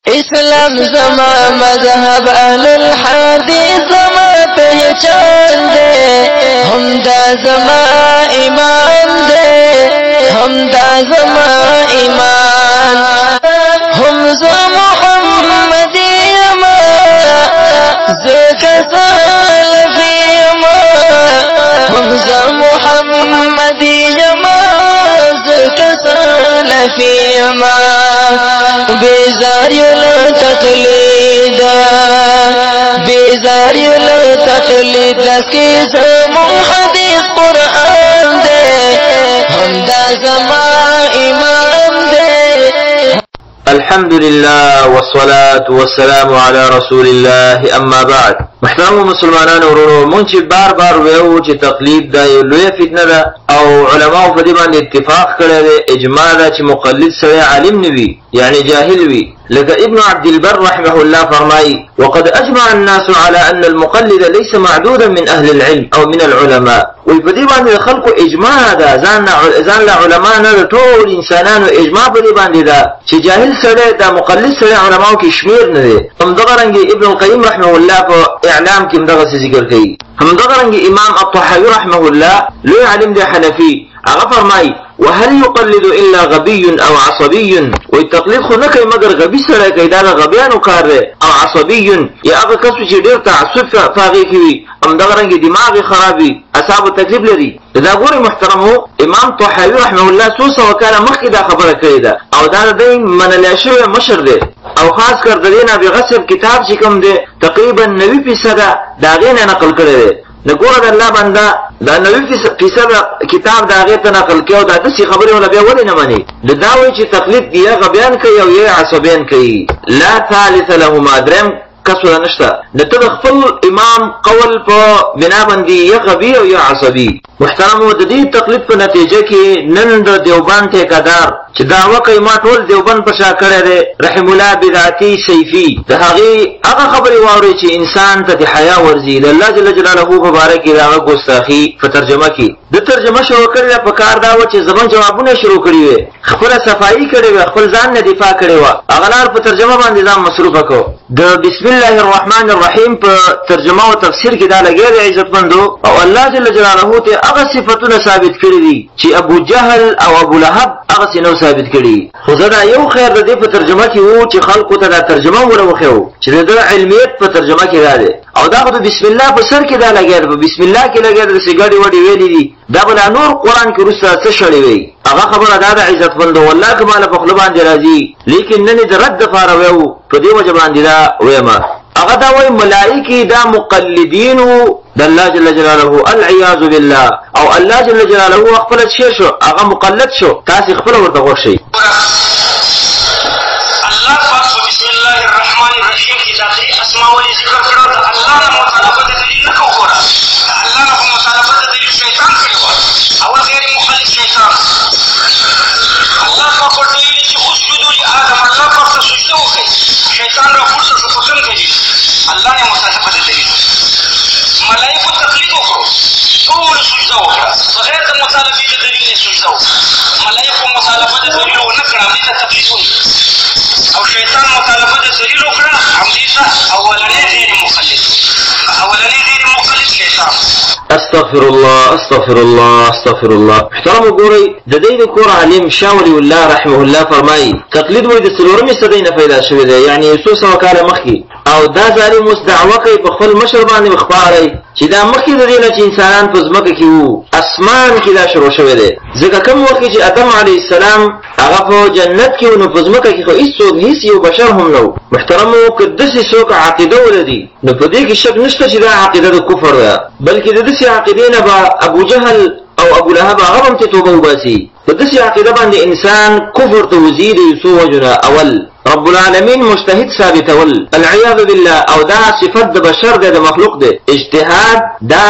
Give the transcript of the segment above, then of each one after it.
اسلام زما مذهب اهل الحدیث زما پہچان دے ہم دا زما ایمان دے ہم دا زما ایمان ہم زو محمدی اما زکا سالفی اما ہم زو محمدی اما زکا سالفی اما بیزاری بیزاری تقلید لکی زمون حدیث قرآن دے ہم دا زما امام دے. الحمد لله والصلاة والسلام على رسول الله اما بعد. محترم مسلمانان ورونو مونږ بار بار ویو چې تقلید دا یو لوی فتنه ده او علماء په دې باندې اتفاق کړی دی اجماع ده چې مقلد سره عالم نوي يعني جاهل وي. لذا ابن عبد البر رحمه الله فرمای وقد اجمع الناس على ان المقلد ليس معدودا من اهل العلم او من العلماء. وفي باندې خلق اجماع ده ځان له علماء نه ټول انسانانو اجماع په دې باندې ده چې جاهل سره دا مقلد سره علماء کې شمیر نه دي. هم دغه رنګ ابن القيم رحمه الله په اعلام کې دغه ذکر کوي. هم دغه رنګ امام الطحاوي رحمه الله لوی عالم دی حنفي هغه فرمای وهل يقلد الا غبي او عصبي. والتقليد خو نه کوي مگر غبي سره کوي دا غبيانو کار دی او عصبي یا هغه کس چې ډیر تعصب فاغي کوي هم دغه رنګ دماغي خرابي اصحاب تکلیف لري. دا ګوري محترمو امام طحاوي رحمه الله سوسه وکاله مخکې دا خبره کړې ده او دا د منل شوی مشر دی او خاص کر د دینه بغصب کتاب چې کوم دی تقریبا 90% دا غینه نقل کړی دی. نګور د الله بندا دا 90% کتاب دا غیته نقل کړو دا د څه خبره ولا بیا ولې نه مانی دا وایي چې تقلید دی غبیان کوي او یې عصبیان کوي لا ثالث لهما درم کسوه نشته د ته خپل امام قول په بنا باندې یا غبی او یا عصبی. محترمو د دې تقلید په نتیجه کې نن د دیوبند ټیکادار چې دعوه کوي ما ټول دیوبند په شا کړی دی رحم الله بدعتي سیفي د هغه خبرې واوري چې انسان ته د حیا ورزي د الله جل جلاله مبارک دی هغه ګستاخی په ترجمه کې د ترجمه شروع کړل په کار دا و چې زبون جوابونه شروع کړی وي خپل صفائی کړی وي خپل ځان نه دفاع کړی و هغه لار په ترجمه باندې ځان مصروف وکړو. د بسم الله الرحمن الرحیم په ترجمه او تفسیر کې دا لګی دی عزتمندو او الله جل جلاله ته هغه صفاتونه ثابت کړی دي چې ابو جهل او ابو لهب هغه نو ثابت کړي. خو زدا یو خیر د دې په ترجمه کې وو چې خلکو ته دا ترجمه ورغوخو چې د علمیت په ترجمه کې راځي او دا د بسم الله په سر کې دا لګیږي په بسم الله کې لګیږي د سیګړې وړي ویلې دي دا بل نور قران کې رسا څه شړې وي هغه خبره دا د عزت مند والله کمال په خپل باندې راځي لیکن نن د رد لپاره ویو په دې وجه باندې دا ویما هغه دا وای ملائکه دا مقلدین د الله جل جلاله العیاذ بالله او الله جل جلاله خپل شی شو هغه مقلد شو تاسو خپل ورته غوښی. الله پاک بسم الله الرحمن الرحیم کې داخلي اسماء ول ذکر کړو د الله نه مخالفت دلیل نه کوره الله نه مخالفت دلیل شیطان کړو او غیر مخالف شیطان الله پاک ورته چې اسجدوا لآدم الله پاک ته سجده وکړي شیطان را پورته شو پسند کړي الله نه مخالفت دلیل ملائکه تقلید وکړو ټول سجده وکړه بغیر د مخالفت دلیل نه سجده وکړه ملائکه مخالفت دلیل نه کړه دې ته تقلید او شیطان مخالفت دلیل وکړه هم دې ته اولنې غیر مخالف شیطان. استغفر الله استغفر الله استغفر الله. محترم ګورئ د دې د کور عالم شاولی الله رحمه الله فرمایي تقلید وې د څلورمې صدۍ نه پیدا شوی دی یعنی 100 کاله مخکې او دا ظالم اوس دعوه کوي په خپل مشر باندې مخباري چې دا مخکې د دې نه چې انسانان په ځمکه کې وو اسمان کې دا شروع شوی دی ځکه کوم وخت چې آدم علیه السلام هغه په جنت کې ونو په ځمکه کې خو هیڅ یو بشر هم نو. محترمو کدسې څوک عقیده ولدي نو په دې کې شک نشته چې دا عقیده د کفر ده بلکې د دې عقیدې نه به ابو جهل او ابو لهب هغه هم ته توبه وباسي. په دې عقیده باندې انسان کفر ته وزید یسو وجنا اول رب العالمین مجتهد ثابتول العیاذ بالله او دا صفت د بشر د مخلوق ده اجتهاد دا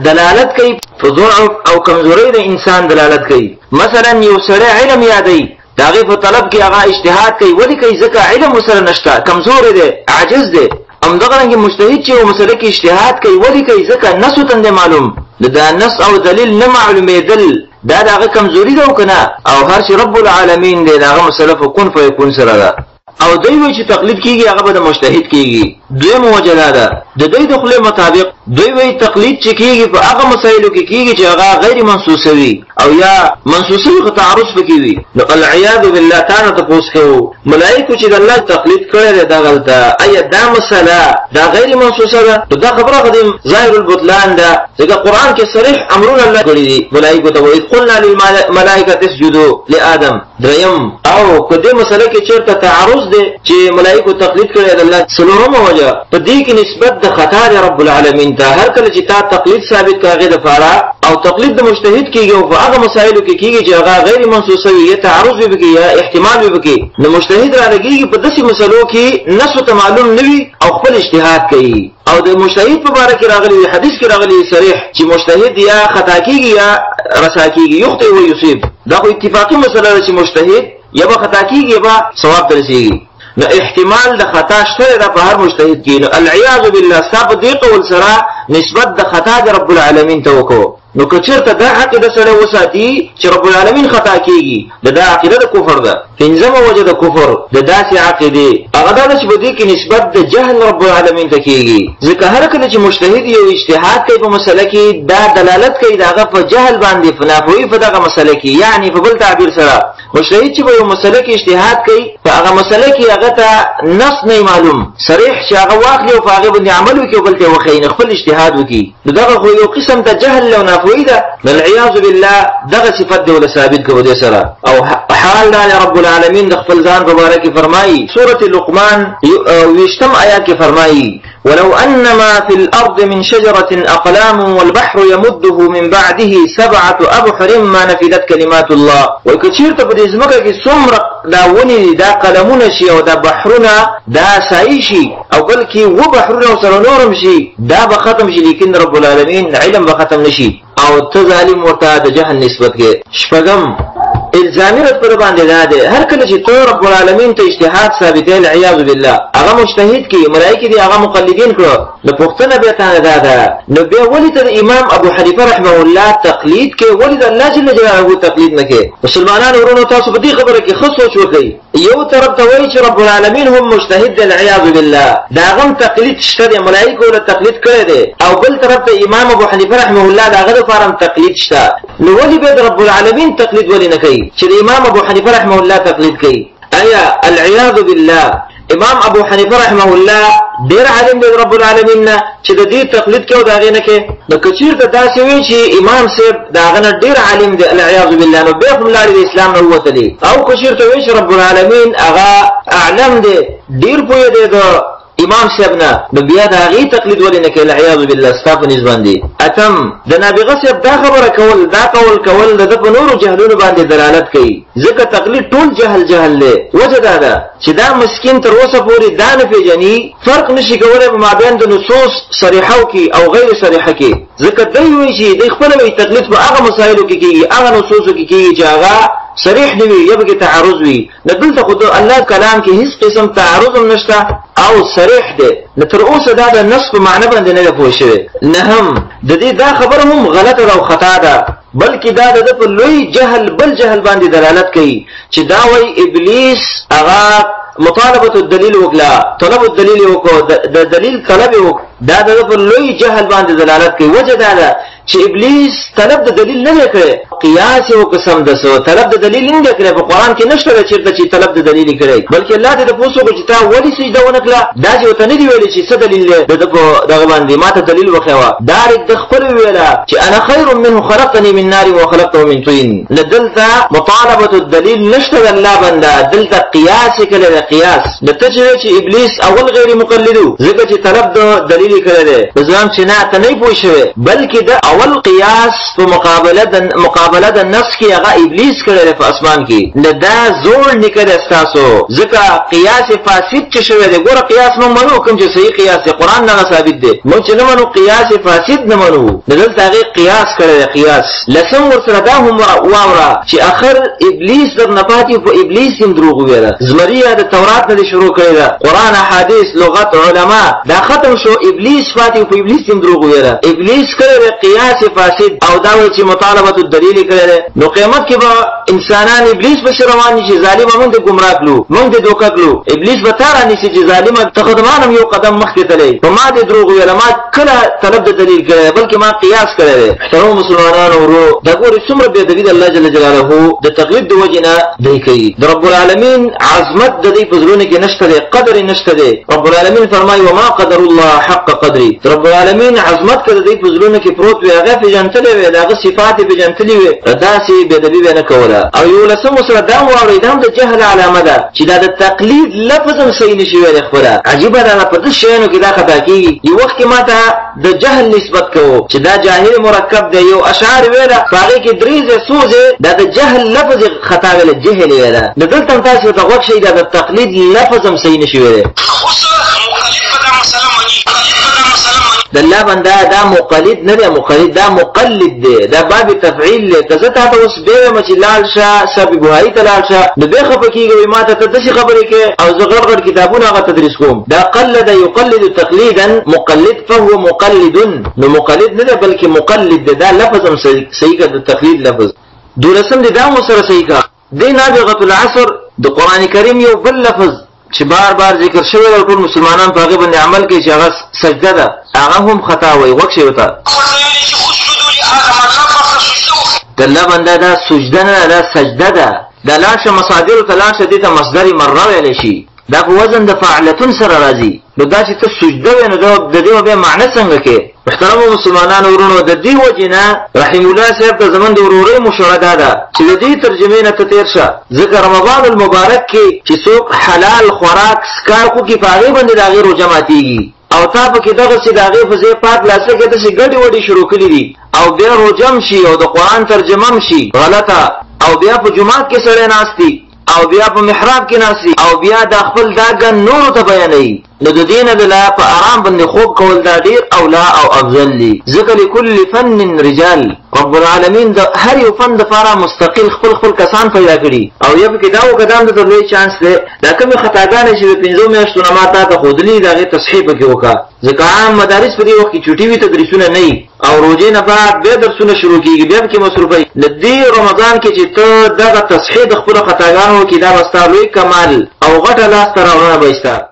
دلالت کوي په ضعف او کمزوري د انسان دلالت کوي. مثلا یو سره علم یادي داغه په طلب کې هغه اجتهاد کوي ولی کوي ځکه علم وسره نشته کمزور دی عاجز دی. ام دغه رنګ مجتهد چې مسله کې اجتهاد کوي ولی کوي ځکه نص تند معلوم دا نص او دلیل نه معلومېدل دا دغه کمزوري ده کنه او هر شي رب العالمین دی دغه مسله کن فیکون سره ده. او دوی وایي چې تقلید کیږي هغه به د مجتهد کیږي. دویمه وجه دا ده د دوی د خولې مطابق دوی وایي تقلید چې کیږي په هغه مسایلو کې کیږي چې هغه غیر منسوسه وي او یا منسوسه وي خو تعارض پکې وي. نو العیاذ بالله تعالی تاسو کوو ملائکه چې د الله تقلید کړی دا غلطه ایا دا مسله دا غیر منسوسه ده؟ دا خبره قدیم ظاهر البطلان ده ځکه قران کې صریح امرونه الله کړی دي ملائکه ته وایي قلنا للملائکه اسجدوا لآدم. دریم او کله مسله کې چیرته تعارض ده چې ملائکه تقلید کړی د الله څلورمه وجه په دې کې نسبت د خطا رب العالمین ته هر کله چې تا تقلید ثابت کاغه د فارا او تقلید د مجتهد کیږي او هغه مسایلو کې کیږي چې هغه غیر منسوسه وي یا تعارض وي یا احتمال وي نو مجتهد را لګيږي په داسې مسلو کې نسو ته معلوم نوي او خپل اجتهاد کوي. او د مجتهد په اړه کې راغلي حدیث کې راغلي صریح چې مجتهد یا خطا کیږي یا رسا کیږي یخطئ و یصيب. دا خو اتفاقی مسله ده چې مجتهد یا به خطا کیږي یا به ثواب ترسيږي. نو احتمال د خطا شته د په هر مجتهد کې. نو العیاذ بالله صاحب دې قول سره نسبت د خطا د رب العالمین ته وکړو. نو کچرته دا عقیده سره وساتي چې رب العالمین خطا کیږي دا عقیده د کفر ده. پنځمه وجه د کفر د داسې عقیده هغه دا چې بده کې نسبت د جهل رب العالمین ته کیږي ځکه هر کله چې مجتهد یو اجتهاد کوي په مسله کې دا دلالت کوي داغه په جهل باندې فنافوی په دغه مسله کې یعنی په بل تعبیر سره مجتهد چې په یو مسله کې اجتهاد کوي په هغه مسله کې هغه ته نص نه معلوم صریح چې هغه واخلي او هغه باندې عمل وکړي بل ته وخی خپل اجتهاد وکړي دغه خو یو قسم ته جهل او نافوی ده. والعياذ بالله دغه صفت دی ول ثابت کو دي سره او حال دا رب العالمین د خپل ځان مبارک فرمایي سوره لقمان ويشتم آیات کې فرمایي ولو أنما في الأرض من شجرة أقلام والبحر يمده من بعده 7 أبحر ما نفذت كلمات الله. وكثير تبدي زمکه کې څومره دا ونی دا قلمونه شي او دا بحرونه دا سای شي او بلکې و بحرونه سره نورم شي دا به ختم شي لیکن رب العالمین علم به ختم نشي او ته ظالم ورته د جهل نسبت کې. شپږم الزامي رد پر باندې ده هر کله چې تو رب العالمین ته اجتهاد ثابتې العیاذ بالله هغه مجتهد کی ملائکه دي هغه مقلدین کړو نو پښتنه به ته ده نو به ولید امام ابو حنیفه رحمه الله تقلید کې ولید الله جل جلاله تقلید نه کې. مسلمانانو ورونو تاسو په دې خبره کې خاص سوچ وکړئ یو طرف ته وایي چې رب العالمین هم مجتهد العیاذ بالله دا غم تقلید شته ملائکه ول تقلید کړی دي او بل طرف ته امام ابو حنیفه رحمه الله دا غو فارم تقلید شته نو ولې به رب العالمین تقلید ولې نه کوي چې امام ابو حنیفه رحمه الله تقلید کوي. ایا العیاذ بالله امام ابو حنیفه رحمه الله ډیر عالم دی رب العالمین چې د دې تقلید کوي دا غینه کې نو کچیر ته داسې وی چې امام صاحب دا غنه ډیر عالم دی العیاذ بالله نو به هم لاري د اسلام نه وته دي او کچیر ته وی چې رب العالمین هغه اعلم دی ډیر پوی دی د امام صاحبنا د بیا د هغه تقلید ولې نه کوي العیاذ بالله استغفر نسبان دي. اتم د نبی غصب دا خبره کول دا کول د په نورو جهلونو باندې دلالت کوي ځکه تقلید ټول جهل له وجه دا چې دا مسكين تر اوسه پورې دا نه پیژني فرق نشي کولای په مابین د نصوص صریحه کې او غیر صریحه کې ځکه دوی وایي چې د خپل تقلید په هغه مسایلو کې کیږي هغه نصوصو کې کیږي چې هغه صریح دی یا به تعارض وي نه دلته خو الله کلام کې هیڅ قسم تعارض نشته او صریح دی نه تر اوسه دا د نص په معنی باندې نه پوه شوی. نه هم د دې دا خبره هم غلطه او خطا ده بلکې دا د په لوی جهل بل جهل باندې دلالت کوي چې دا وای ابلیس هغه مطالبه الدلیل وکړه طلب الدلیل وکړه د دلیل طلب وکړه دا د په لوی جهل باندې دلالت کوي. وجه دا ده چې ابلیس طلب د دلیل نه کړي قیاس او قسم دسو طلب د دلیل نه کړي په قران کې نشته چې طلب د دلیل کړي بلکې الله دې پوسو کو چې تا ولی سجده ونکړه دا چې وته نه دی ویلي چې څه دلیل دغه باندې ماته دلیل وخوا دار د خپل ویلا چې انا خير منه خلقني من نار وخلقته من طين لدلته مطالبه الدلیل نشته الله بنده دلته قیاس کړي قیاس د تجربه چې ابلیس اول غیر مقلدو ځکه چې طلب د دلیل کړي ځم چې نه ته نه پوه شوی بلکې د اول قیاس په مقابله د نفس کې هغه ابلیس کړي په اسمان کې نه دا زور نکړي تاسو ځکه قیاس فاسد چې شوی دی ګوره قیاس نو منو کوم چې صحیح قیاس دی قران نه ثابت دی مونږ چې نه منو قیاس فاسد نه منو دلته هغه قیاس کړي قیاس لسم ورسره دا هم واورا چې اخر ابلیس در نه پاتې په ابلیس هم دروغ ویل زمریه د تورات نه شروع کړي دا قران احادیث لغت علما دا ختم شو ابلیس فاتح په ابلیس تیم دروغ ویره ابلیس کړه قیاس فاسد او دا وایي چې مطالبه الدلیل کړه نو قیامت کې به انسانان ابلیس به روان شي ظالم موږ د گمراه کړو موږ د دوکه کړو ابلیس به تاره نشي چې ظالم تقدمانم یو قدم مخکې تللی په ما د دروغ ویره ما کله طلب د دلیل کړه بلکې ما قیاس کړه محترم مسلمانانو ورو دا ګوري څومره به د الله جل جلاله د تقلید د وجنه دی کوي د رب العالمین عظمت د دې فضلونه کې نشته دی قدر نشته دی رب العالمین فرمایي وما قدر الله حق قدري رب العالمین عظمت کړه د دې فضلونه کې پروت وي هغه په جنتلې وي هغه صفات په جنتلې وي داسې به د دې نه کوله او یو لسم سره دا وایي دا د جهل علامه ده چې دا د تقلید لفظ هم صحیح نشي ویل خبره عجیب ده په دې شیانو کې دا خطا کیږي یو وخت کې ماته د جهل نسبت کوو چې دا جاهل مرکب دی یو اشعار ویله باقي کې دریزه سوزه دا د جهل لفظ خطا ویل جهل ویله نو دلته تاسو ته وخت شي دا د تقلید لفظ هم صحیح نشي ویل دلله بنده دا مقلد نه دی مقلد دا مقلد دی دا باب تفعیل له کزه ته اوس به مچ لال شاه سبب وای تلال شاه نو به خپکیږي ما ته دغه خبرې کې او زغړغړ کتابونه غو تدریس کوم دا قلد يقلد تقليدا مقلد فهو مقلد نو مقلد نه بلکې مقلد دا لفظ هم صحیح کا د تقلید لفظ دولسم دی دا مو سره صحیح کا دی نابغه العصر د قران کریم یو بل لفظ چې بار بار ذکر شوی او ټول مسلمانان په هغه باندې عمل کوي چې هغه سجده ده هغه هم خطا وي وکشي وتا دله بنده دا سجده نه دا سجده ده دا لاشه مصادر ثلاثه دي ته مصدر مره ویل شي دا په وزن د فاعلتون سره راځي نو دا چې ته سجده ونه د دې به معنی څنګه کې محترم مسلمانانو ورونو د دې وجنه رحم الله صاحب د زمون د وروري مشاهده ده چې د دې ترجمه نه تیر شه ذکر رمضان المبارک کې چې څوک حلال خوراک سکار کو کې پاغي باندې د غیر جماعتيږي او تا په کې دغه سي داغه په ځای پاک لاسه کې د سي ګډي وډي شروع کړی دي او بیا روجم شي او د قران ترجمه شي غلطه او بیا په جمعات کې سره ناشتي او بیا په محراب کې ناشتي او بیا د خپل داګه نور ته بیانوي نو د دین د لا په آرام باندې خوب کول دا ډیر اولا او افضل دي ذکر لكل فن رجال رب العالمین د هر یو فن د لپاره مستقل خپل کسان پیدا کړي او یو کې دا وکدان د لوی چانس ده دا کوم خطاګانې چې په 15 میاشتو نه ماته ته خودلی دغه تصحیح کې وکړه ځکه عام مدارس په دې وخت کې چټي وي تدریسونه نه او روزې نه بعد به درسونه شروع کیږي بیا کې مصروفي لدی رمضان کې چې ته دغه تصحیح د خپل خطاګانو کې دا واستالوي کمال او غټه لاس تراونه بيستا